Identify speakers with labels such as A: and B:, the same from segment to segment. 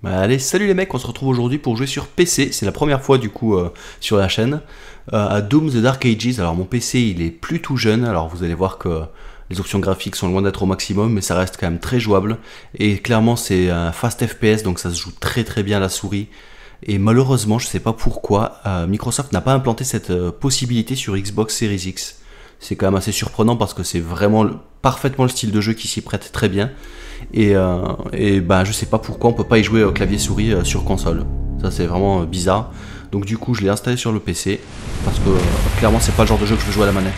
A: Bah, allez, salut les mecs, on se retrouve aujourd'hui pour jouer sur PC, c'est la première fois du coup sur la chaîne, à Doom The Dark Ages. Alors mon PC il est plus tout jeune, alors vous allez voir que les options graphiques sont loin d'être au maximum, mais ça reste quand même très jouable, et clairement c'est un fast FPS, donc ça se joue très très bien à la souris, et malheureusement je sais pas pourquoi, Microsoft n'a pas implanté cette possibilité sur Xbox Series X. C'est quand même assez surprenant parce que c'est vraiment parfaitement le style de jeu qui s'y prête très bien. Et bah, je sais pas pourquoi on peut pas y jouer au clavier souris sur console. Ça c'est vraiment bizarre. Donc du coup je l'ai installé sur le PC parce que clairement c'est pas le genre de jeu que je veux jouer à la manette.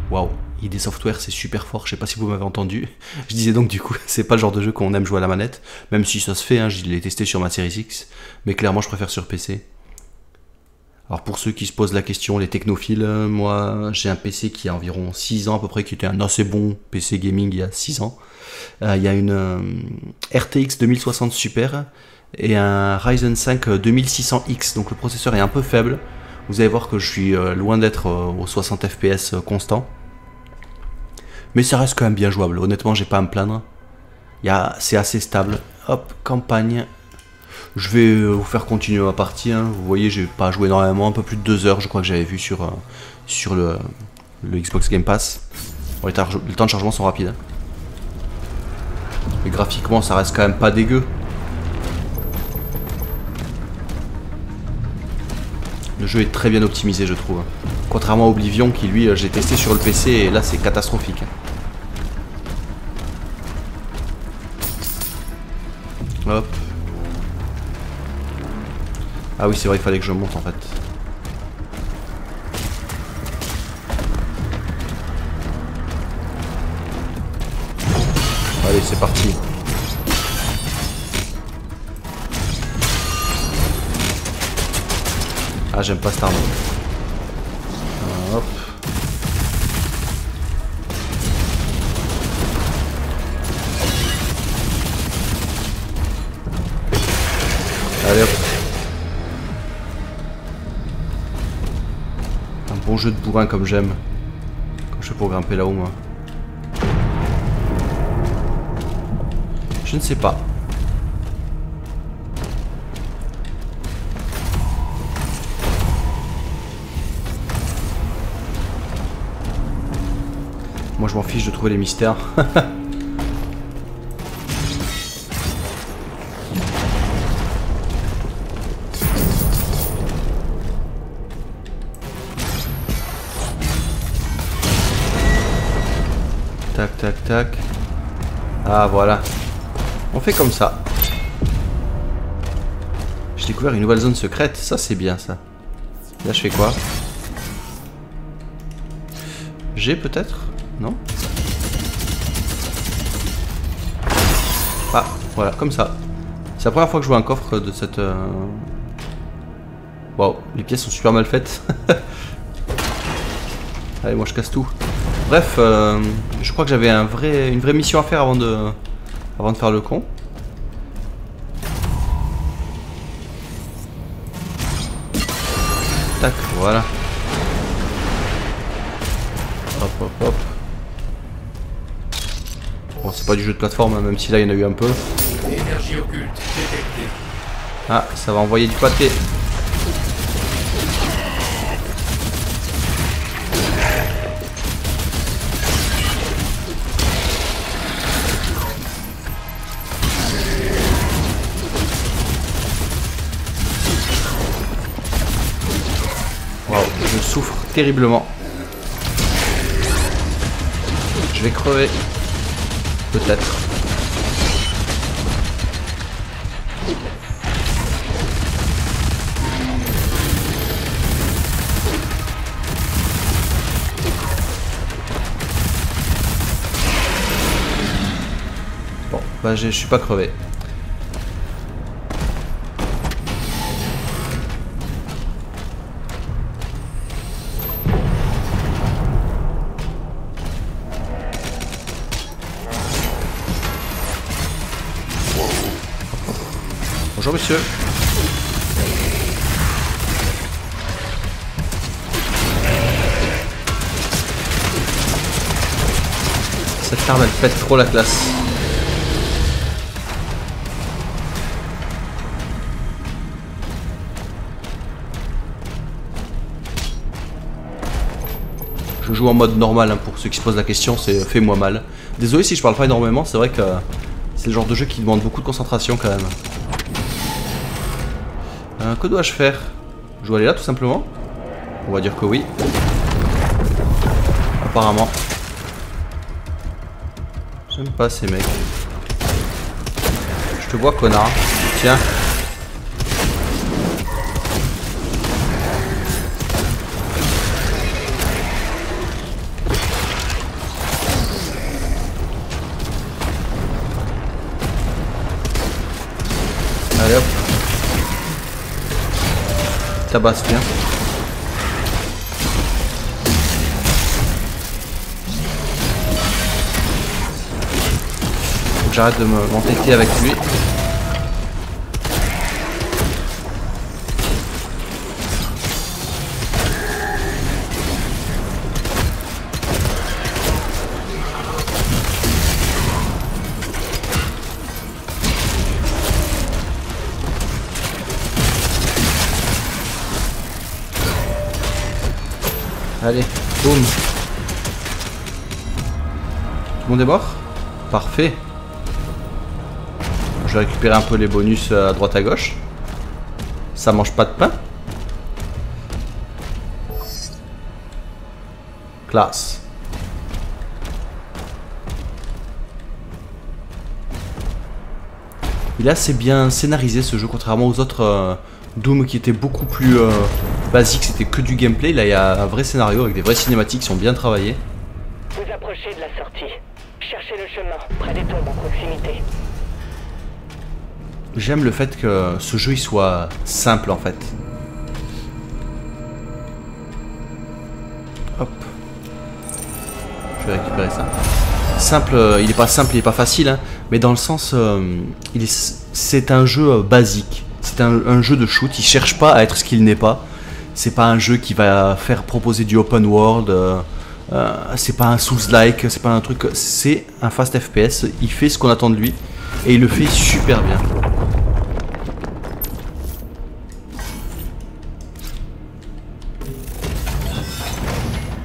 A: Waouh, ID Software c'est super fort, je sais pas si vous m'avez entendu. Je disais donc du coup c'est pas le genre de jeu qu'on aime jouer à la manette. Même si ça se fait, hein, je l'ai testé sur ma Series X. Mais clairement je préfère sur PC. Alors pour ceux qui se posent la question, les technophiles, moi j'ai un PC qui a environ 6 ans à peu près, qui était un assez bon PC gaming il y a 6 ans. Il y a une RTX 2060 Super et un Ryzen 5 2600X, donc le processeur est un peu faible. Vous allez voir que je suis loin d'être aux 60 FPS constant. Mais ça reste quand même bien jouable, honnêtement j'ai pas à me plaindre. C'est assez stable. Hop, campagne. Je vais vous faire continuer ma partie, hein. Vous voyez j'ai pas joué énormément, un peu plus de 2 heures je crois que j'avais vu sur le Xbox Game Pass. Bon, les temps de chargement sont rapides, hein. Mais graphiquement ça reste quand même pas dégueu. Le jeu est très bien optimisé je trouve. Contrairement à Oblivion qui lui j'ai testé sur le PC et là c'est catastrophique. Hop. Ah oui c'est vrai il fallait que je monte en fait. Allez c'est parti. Ah j'aime pas cette arme. Hop. Allez hop. Un bon jeu de bourrin comme j'aime. Comme je fais pour grimper là-haut moi. Je ne sais pas. Moi je m'en fiche de trouver les mystères. Tac tac tac. Ah voilà. On fait comme ça. J'ai découvert une nouvelle zone secrète, ça c'est bien ça. Là je fais quoi? J'ai peut-être? Non? Ah, voilà, comme ça. C'est la première fois que je vois un coffre de cette... Wow, les pièces sont super mal faites. Allez, moi je casse tout. Bref, je crois que j'avais une vraie mission à faire avant de faire le con. Tac, voilà. Hop, hop, hop. Bon, c'est pas du jeu de plateforme, hein, même si là il y en a eu un peu.
B: Énergie occulte détectée.
A: Ah, ça va envoyer du pâté. Waouh, je souffre terriblement. Je vais crever. Peut-être. Bon, bah je suis pas crevé. Bonjour monsieur. Cette arme elle pète trop la classe. Je joue en mode normal hein, pour ceux qui se posent la question, c'est fais-moi mal. Désolé si je parle pas énormément, c'est vrai que c'est le genre de jeu qui demande beaucoup de concentration quand même. Que dois-je faire? Je dois aller là tout simplement? On va dire que oui. Apparemment. J'aime pas ces mecs. Je te vois connard. Tiens. Allez hop. Tabasse bien. Faut que j'arrête de m'entêter avec lui. Allez, boum. Tout le monde est mort? Parfait. Je vais récupérer un peu les bonus à droite à gauche. Ça mange pas de pain. Classe. Il est assez bien scénarisé ce jeu, contrairement aux autres Doom qui étaient beaucoup plus basiques, c'était que du gameplay. Là il y a un vrai scénario avec des vraies cinématiques qui sont bien travaillées.
C: Vous approchez de la sortie. Cherchez le chemin, près des tombes en proximité.
A: J'aime le fait que ce jeu il soit simple en fait. Hop. Je vais récupérer ça. Simple, il est pas simple, il est pas facile, hein, mais dans le sens, c'est un jeu basique. C'est un jeu de shoot, il cherche pas à être ce qu'il n'est pas. C'est pas un jeu qui va faire proposer du open world. C'est pas un Souls-like, c'est pas un truc. C'est un fast FPS. Il fait ce qu'on attend de lui et il le fait super bien.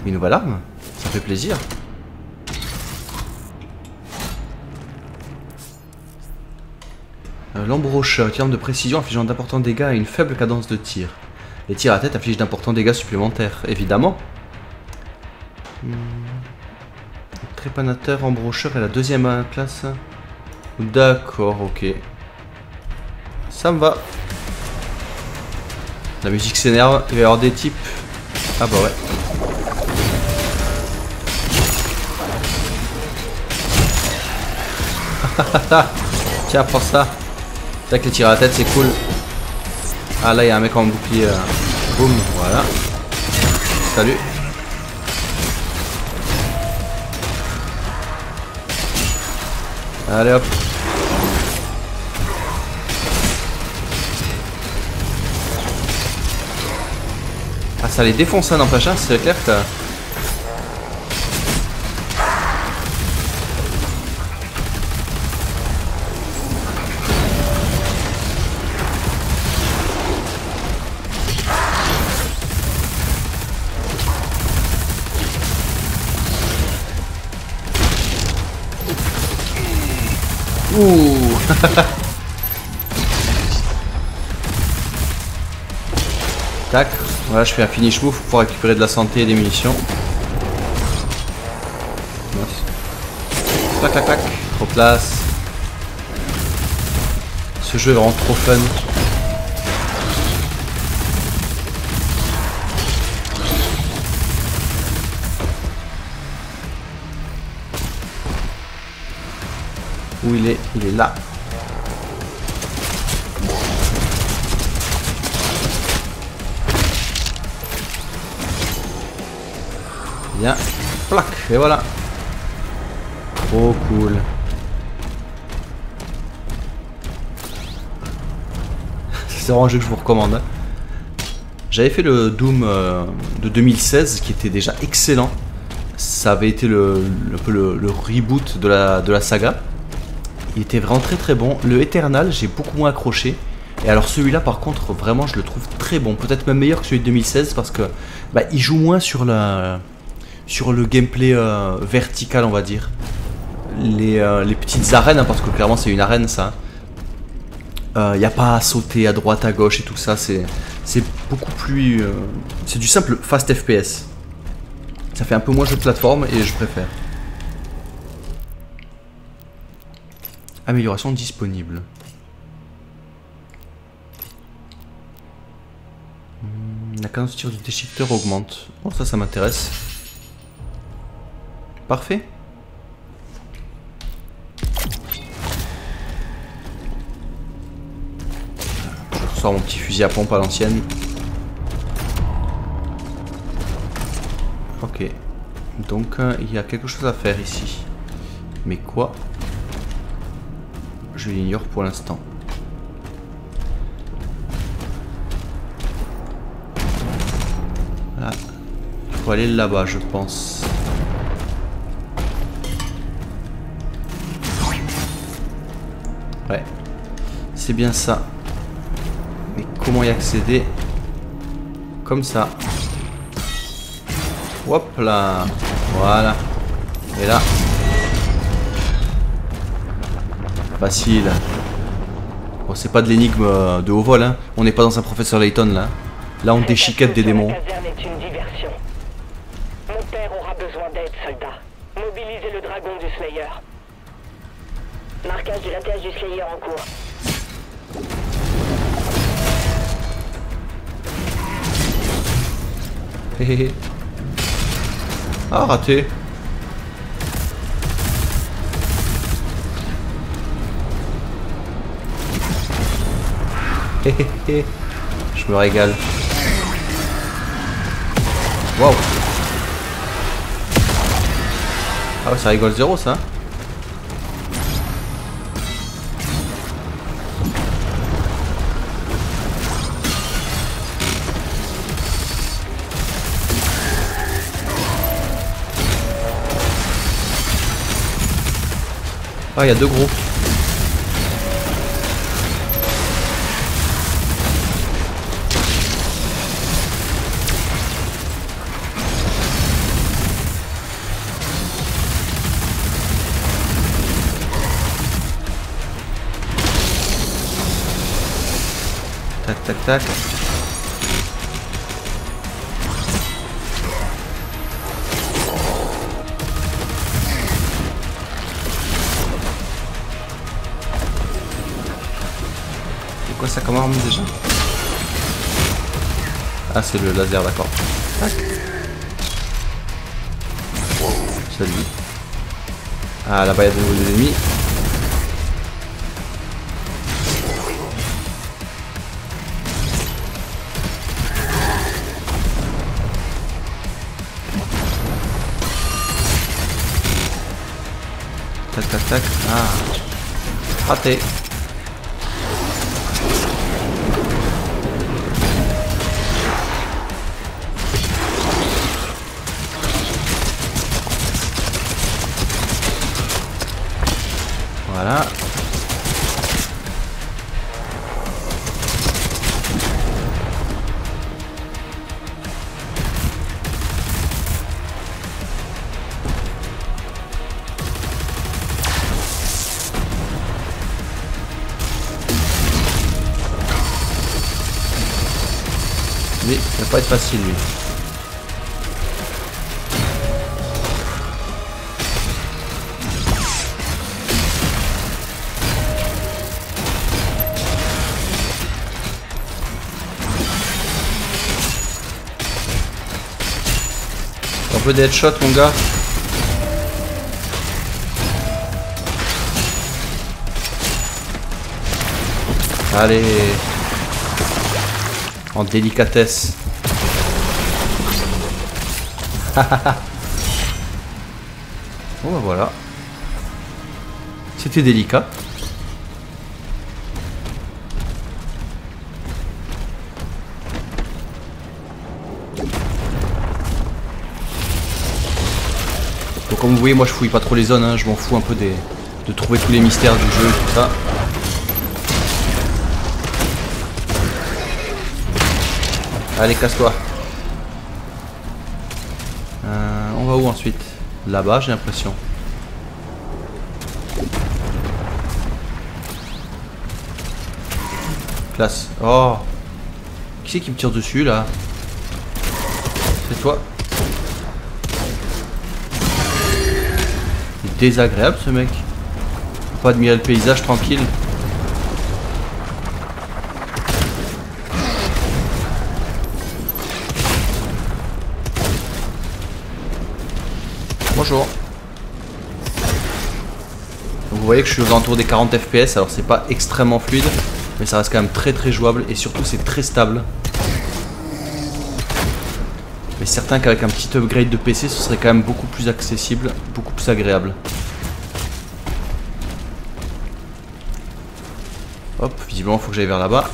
A: Une nouvelle arme, ça fait plaisir. L'embrocheur, tir de précision infligeant d'importants dégâts à une faible cadence de tir. Les tirs à tête infligent d'importants dégâts supplémentaires, évidemment. Trépanateur, embrocheur est la deuxième classe. D'accord, ok. Ça me va. La musique s'énerve, il va y avoir des types. Ah bah ouais. Tiens, prends ça. C'est vrai que les tirs à la tête c'est cool. Ah là il y a un mec en bouclier. Boum, voilà. Salut. Allez hop. Ah ça les défonce ça n'empêche, hein, c'est clair que... Ouh. Tac, voilà je fais un finish move pour récupérer de la santé et des munitions. Tac tac tac, trop classe. Ce jeu est vraiment trop fun. Où il est? Il est là. Bien. Plac. Et voilà. Trop cool. C'est vraiment un jeu que je vous recommande. Hein. J'avais fait le Doom de 2016 qui était déjà excellent. Ça avait été le reboot de la saga. Il était vraiment très très bon. Le Eternal, j'ai beaucoup moins accroché. Et alors celui-là, par contre, vraiment, je le trouve très bon. Peut-être même meilleur que celui de 2016 parce que il joue moins sur sur le gameplay vertical, on va dire. Les petites arènes, hein, parce que clairement c'est une arène ça. Il n'y a pas à sauter à droite, à gauche et tout ça. C'est beaucoup plus... c'est du simple fast FPS. Ça fait un peu moins jeu de plateforme et je préfère. Amélioration disponible. La cadence de tir du déchiqueteur augmente. Bon, ça m'intéresse. Parfait. Je sors mon petit fusil à pompe à l'ancienne. Ok. Donc, il y a quelque chose à faire ici. Mais quoi? Je l'ignore pour l'instant. Voilà. Il faut aller là-bas, je pense. Ouais. C'est bien ça. Mais comment y accéder? Comme ça. Hop là. Voilà. Et là. Facile. Bon, c'est pas de l'énigme de haut vol, hein. On n'est pas dans un professeur Layton là. Là, on déchiquette des démons.
C: La caserne est une diversion. Mon père aura besoin d'aide, soldat. Mobilisez le dragon du Slayer. Marquage de l'atterrage du Slayer en cours.
A: Hé. Ah, raté. Hé. Je me régale. Waouh. Ah ouais, ça rigole zéro ça. Ah, il y a deux groupes. Tac, tac, tac. C'est quoi ça comme arme déjà? Ah, c'est le laser, d'accord. Tac. Salut. Ah, là-bas, il y a de nouveau des ennemis. Tac, tac, tac. Ah. Raté. Voilà. Lui, ça va pas être facile lui. Un peu de headshot mon gars. Allez. En délicatesse. Bon bah voilà. C'était délicat. Donc comme vous voyez, moi je fouille pas trop les zones, hein. Je m'en fous un peu de trouver tous les mystères du jeu, tout ça. Allez, casse-toi. On va où ensuite? Là-bas, j'ai l'impression. Classe. Oh. Qui c'est qui me tire dessus là? C'est toi. C'est désagréable ce mec. On peut pas admirer le paysage tranquille. Bonjour. Donc vous voyez que je suis aux alentours des 40 FPS, alors c'est pas extrêmement fluide, mais ça reste quand même très très jouable et surtout c'est très stable. Mais certain qu'avec un petit upgrade de PC, ce serait quand même beaucoup plus accessible, beaucoup plus agréable. Hop, visiblement il faut que j'aille vers là-bas.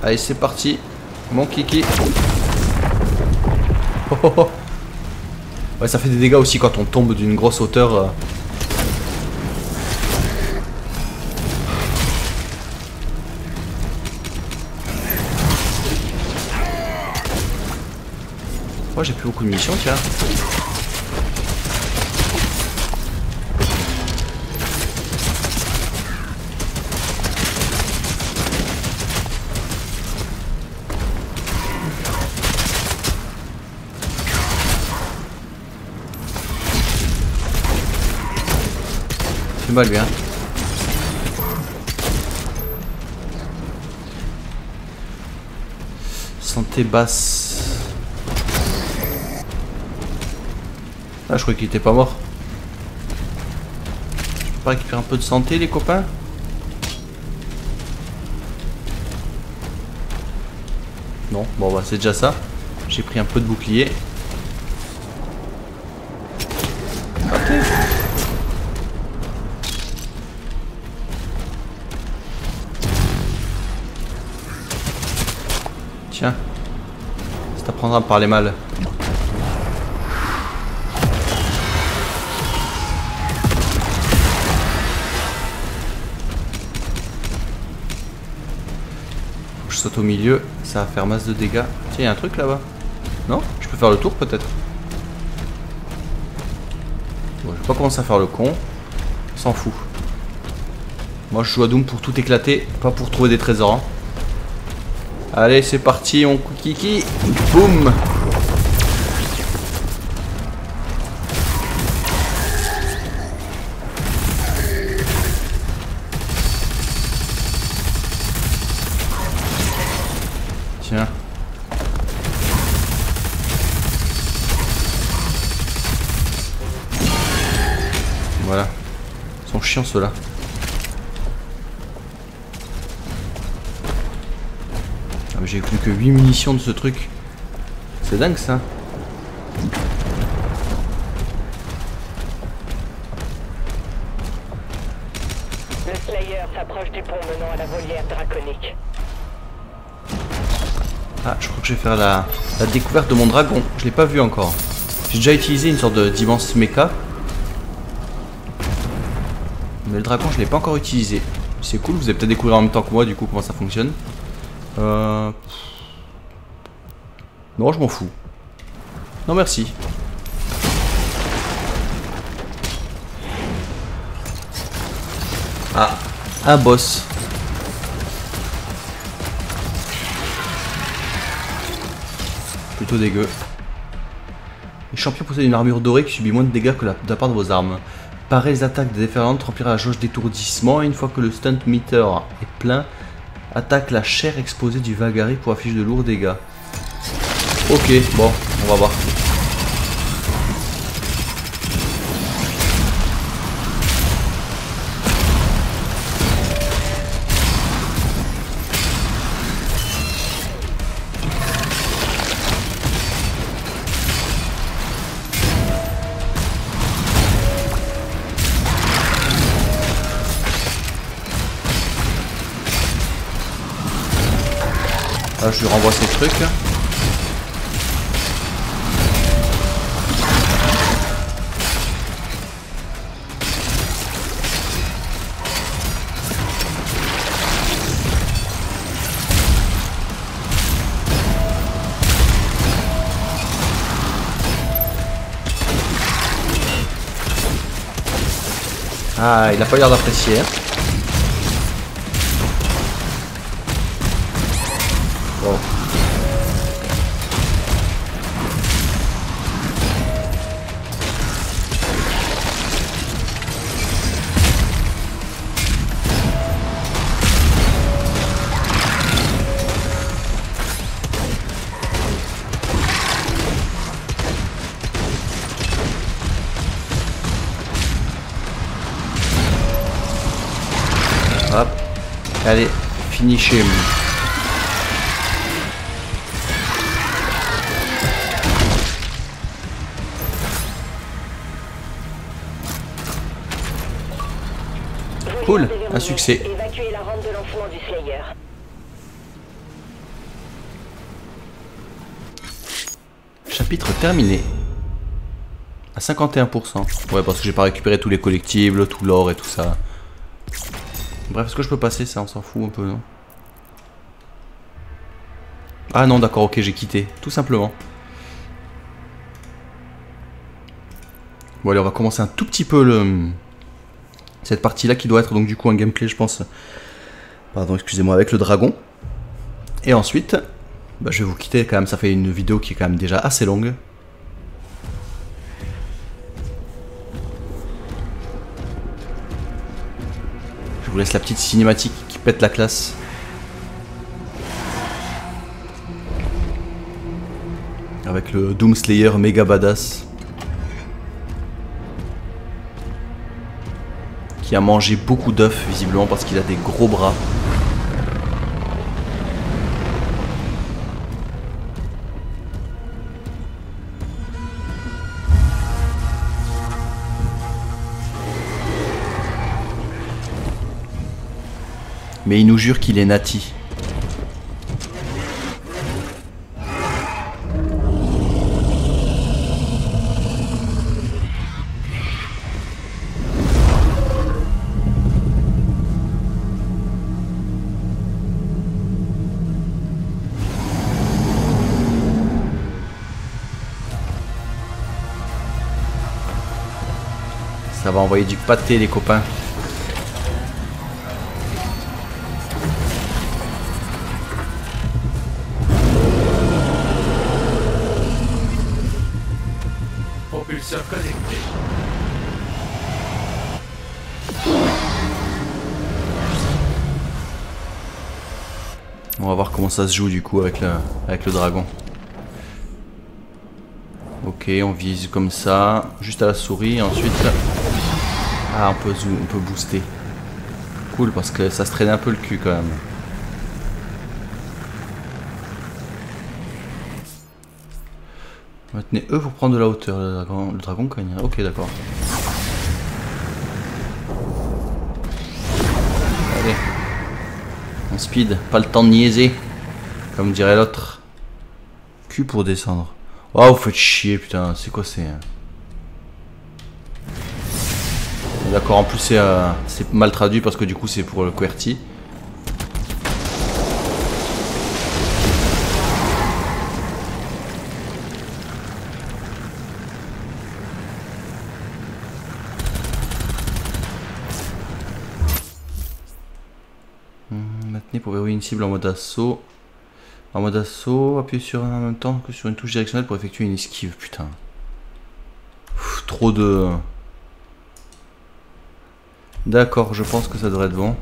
A: Allez, c'est parti, mon kiki. Oh, oh, oh. Ouais, ça fait des dégâts aussi quand on tombe d'une grosse hauteur. Oh, j'ai plus beaucoup de munitions, tiens. C'est mal lui, hein. Santé basse. Ah, je croyais qu'il était pas mort. Je peux pas récupérer un peu de santé, les copains? Non, bon bah c'est déjà ça. J'ai pris un peu de bouclier. Ok. Tiens, ça t'apprendra à me parler mal. Faut que je saute au milieu, ça va faire masse de dégâts. Tiens, il y a un truc là-bas. Non? Je peux faire le tour peut-être. Bon, je vais pas commencer à faire le con. On s'en fout. Moi je joue à Doom pour tout éclater, pas pour trouver des trésors. Hein. Allez, c'est parti, on kiki. Boum. Tiens. Voilà. Ils sont chiants ceux-là. Ah, mais j'ai plus que 8 munitions de ce truc. C'est dingue ça.
C: Le Slayer s'approche du pont menant à la volière draconique.
A: Ah, je crois que je vais faire la découverte de mon dragon. Je l'ai pas vu encore. J'ai déjà utilisé une sorte d'immense mecha. Mais le dragon, je l'ai pas encore utilisé. C'est cool, vous allez peut-être découvrir en même temps que moi du coup comment ça fonctionne. Non, je m'en fous. Non, merci. Ah, un boss. Plutôt dégueu. Les champions possèdent une armure dorée qui subit moins de dégâts que de la part de vos armes. Parer les attaques des déferlantes remplira la jauge d'étourdissement et une fois que le stunt meter est plein, attaque la chair exposée du Vagari pour afficher de lourds dégâts. Ok, bon, on va voir. Là, je lui renvoie ces trucs. Ah, il a pas l'air d'apprécier. Hein. Bon. Hop. Allez, finish him. Cool, un succès.
C: Évacuer la rampe de lancement du Slayer.
A: Chapitre terminé. À 51%. Ouais, parce que j'ai pas récupéré tous les collectibles, tout l'or et tout ça. Bref, est-ce que je peux passer ça? On s'en fout un peu, non? Ah non, d'accord, ok, j'ai quitté. Tout simplement. Bon, allez, on va commencer un tout petit peu cette partie-là qui doit être donc du coup un gameplay, je pense. Pardon, excusez-moi, avec le dragon. Et ensuite, bah, je vais vous quitter quand même. Ça fait une vidéo qui est quand même déjà assez longue. Je vous laisse la petite cinématique qui pète la classe. Avec le Doom Slayer méga badass. Qui a mangé beaucoup d'œufs visiblement parce qu'il a des gros bras. Mais il nous jure qu'il est nati. Ça va envoyer du pâté les copains.
B: Propulseur connecté.
A: On va voir comment ça se joue du coup avec le dragon. Ok, on vise comme ça, juste à la souris, et ensuite... Ah, on peut booster. Cool, parce que ça se traîne un peu le cul quand même. Maintenez E pour prendre de la hauteur, le dragon cogne. Ok, d'accord. Allez. En speed, pas le temps de niaiser. Comme dirait l'autre. Q pour descendre. Oh, vous faites chier, putain, c'est quoi c'est... D'accord, en plus c'est mal traduit parce que du coup c'est pour le QWERTY. Maintenez pour verrouiller une cible en mode assaut. En mode assaut, appuyez sur un en même temps que sur une touche directionnelle pour effectuer une esquive, putain. Pff, trop de... D'accord, je pense que ça devrait être bon.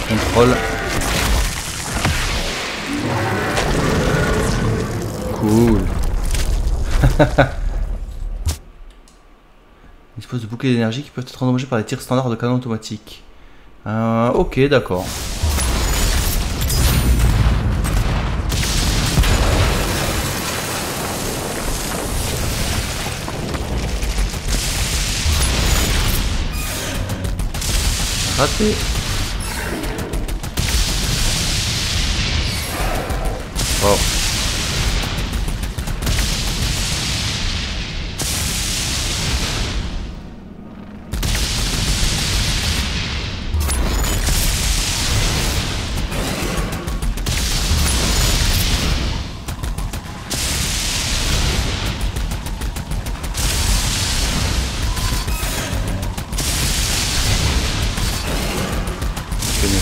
A: Contrôle. Cool. Il dispose de boucliers d'énergie qui peuvent être endommagés par les tirs standards de canon automatique. Ok, d'accord. Raté. Oh.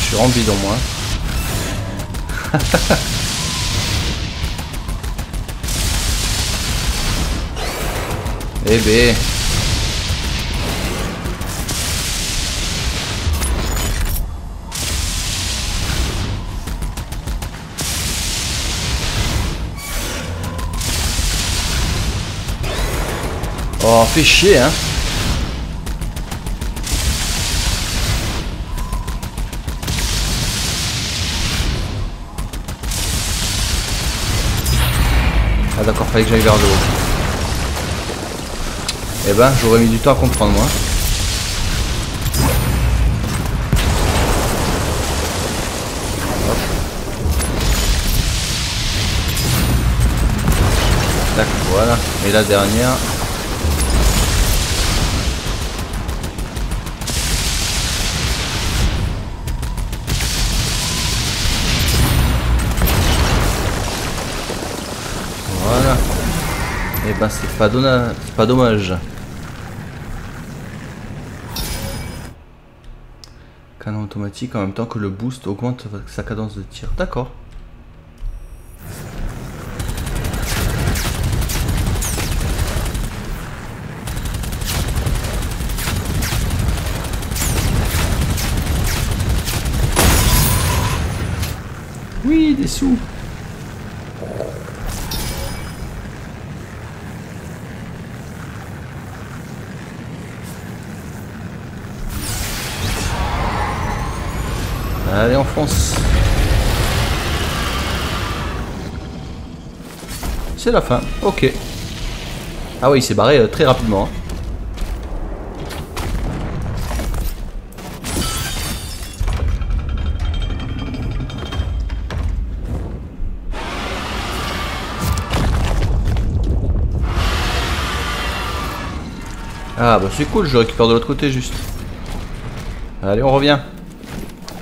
D: suis en bidon moi. Eh ben. Oh, fait chier, hein. Ah d'accord, fallait que j'aille vers le haut. Eh ben, j'aurais mis du temps à comprendre, moi. Hop. Tac, voilà. Et la dernière. Voilà. Et ben c'est pas dommage. Canon automatique en même temps que le boost augmente sa cadence de tir. D'accord. Oui, des sous. Allez, on fonce. C'est la fin. Ok. Ah oui, il s'est barré très rapidement. Ah bah c'est cool, je récupère de l'autre côté juste. Allez, on revient.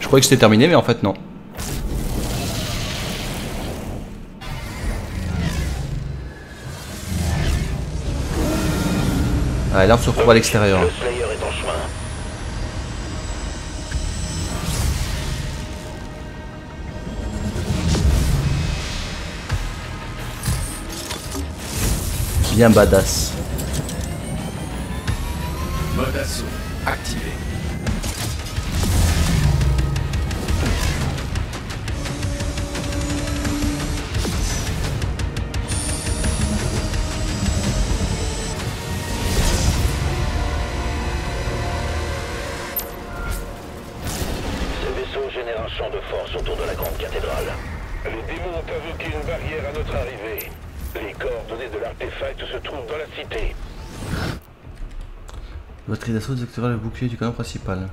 D: Je croyais que c'était terminé, mais en fait non. Allez, là on se retrouve à l'extérieur.
B: Le Slayer est en chemin.
D: Bien badass.
B: Mode assaut activé. Ce vaisseau génère un champ de force autour de la grande cathédrale. Les démons ont invoqué une barrière à notre arrivée. Les coordonnées de l'artefact se trouvent dans la cité.
D: Batterie d'assaut désactivera le bouclier du canon principal.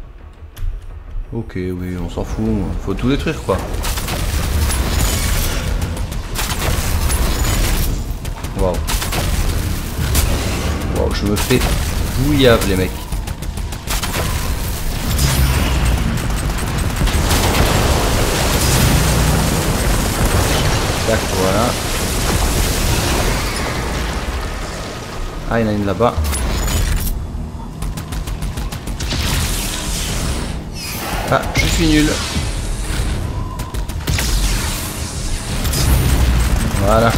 D: Ok, oui, on s'en fout. Faut tout détruire, quoi. Waouh. Waouh, je me fais bouillave, les mecs. Tac, voilà. Ah, il y en a une là-bas. Ah, je suis nul. Voilà.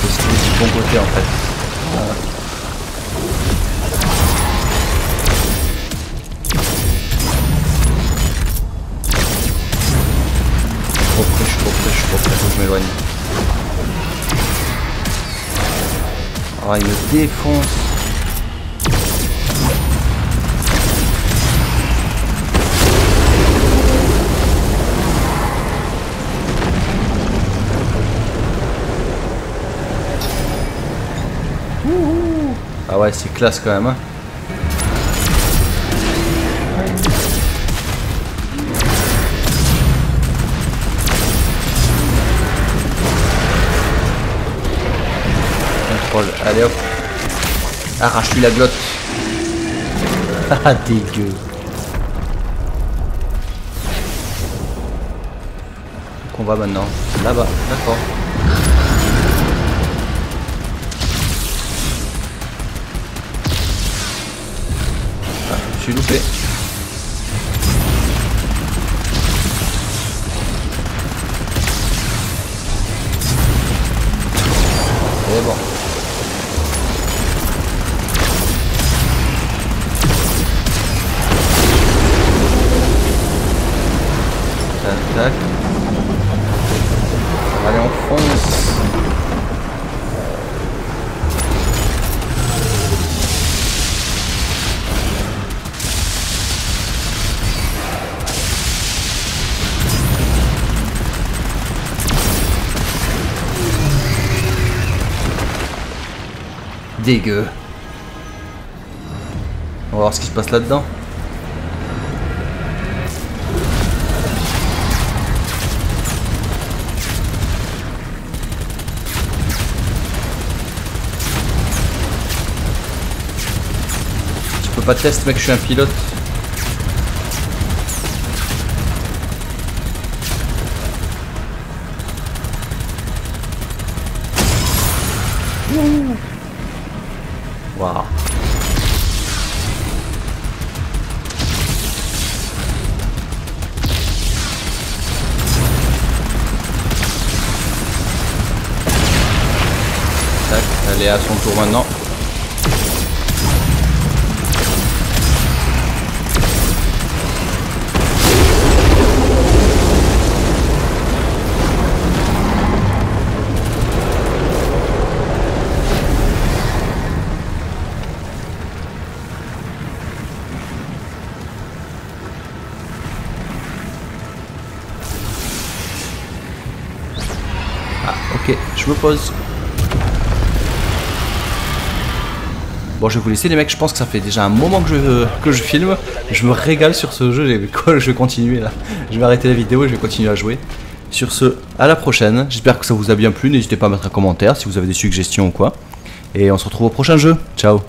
D: C'est ce qui est du bon côté en fait. Voilà. Trop près, je suis trop près, je suis trop près, faut que je m'éloigne. Ah, il me défonce. Ah ouais, c'est classe quand même, hein. Contrôle, allez hop. Arrache-lui la glotte. Ah, dégueu. Donc on va maintenant là-bas, d'accord. Je suis loupé. C'est bon. Tac, tac. Allez, on fonce. Dégueu. On va voir ce qui se passe là-dedans. Je peux pas tester, mec, je suis un pilote. Waouh. Tac, elle est à son tour maintenant. Ok, je me pose. Bon, je vais vous laisser les mecs, je pense que ça fait déjà un moment que je filme. Je me régale sur ce jeu, je vais continuer là. Je vais arrêter la vidéo et je vais continuer à jouer. Sur ce, à la prochaine. J'espère que ça vous a bien plu, n'hésitez pas à mettre un commentaire si vous avez des suggestions ou quoi. Et on se retrouve au prochain jeu. Ciao.